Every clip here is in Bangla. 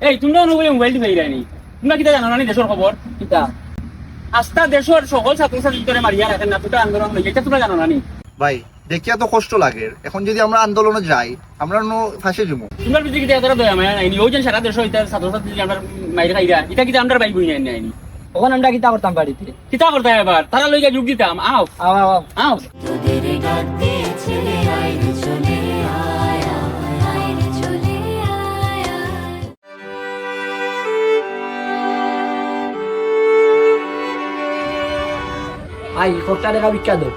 এই তোমরা অনুবলি মোবাইল টিপাই রানি তোমরা কিতা জানো না দেশের খবর কিতা আস্থা দেশের সকল ছাত্রছাত্রীদের মারিয়া রাখেন না দুটো আন্দোলন হয়ে এটা তোমরা জানো না নি ভাই দেখিয়া তো কষ্ট লাগে এখন যদি আমরা আন্দোলনে যাই আমরা ফাঁসে যাবো তোমরা যদি কিতা এত দয়া মায়া নাইনি ওই যে সারা দেশ হইতা ছাত্রছাত্রী আমরা মাইরে খাইরা এটা কিতা আমরা ভাই বই নাইনি ওখানে আমরা কিতা করতাম বাড়িতে কিতা করতে এবার তারা লইয়া যোগ দিতাম আও আও আও আও তোদের ডাক দিয়েছে আইরে চলে আয় আইরে চলে আয় আই খরচা টাকা বিখ্যাত দেব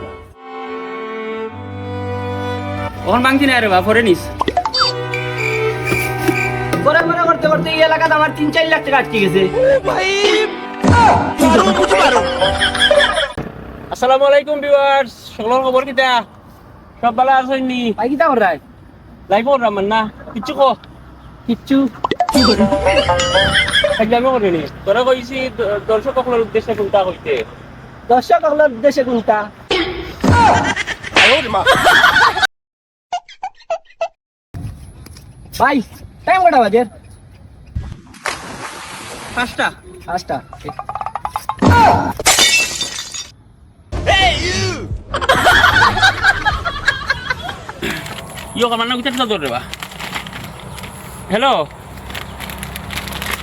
ওখান বাংতি না রে বা ফরে নিস করে মনে করতে করতে এই এলাকাতে আমার 3-4 লাখ টাকা আটকে গেছে আসসালামু আলাইকুম ভিউয়ার্স সকলের খবর কিতা সব ভালো আছেন নি ভাই কিতা করাই লাইভ ওর রামান না কিচ্ছু কো কিচ্ছু একদমই করে নি তোরা কইছি দর্শক সকলের উদ্দেশ্যে কোনটা কইতে দর্শক হলো দেশে কোনটা ভাই টাইম কটা বাজে 5টা 5টা ইয়ো কামান না কিতা দর রেবা হ্যালো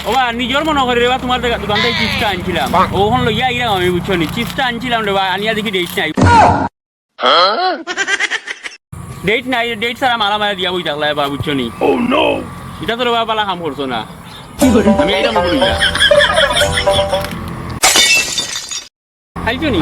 ওবা নিজের মনে করে রেবা তোমার দোকান থেকে চিপসটা আনছিলাম ওখান লইয়া আইলাম আমি বুঝছো নি চিপসটা আনছিলাম রেবা আনিয়া দেখি ডেট নাই ডেট ছাড়া মালা মালা দিয়া বই থাকলা এবার বুঝছো নি এটা তো রেবা পালা কাম করছো না আমি এইটা মনে করি খাইছো নি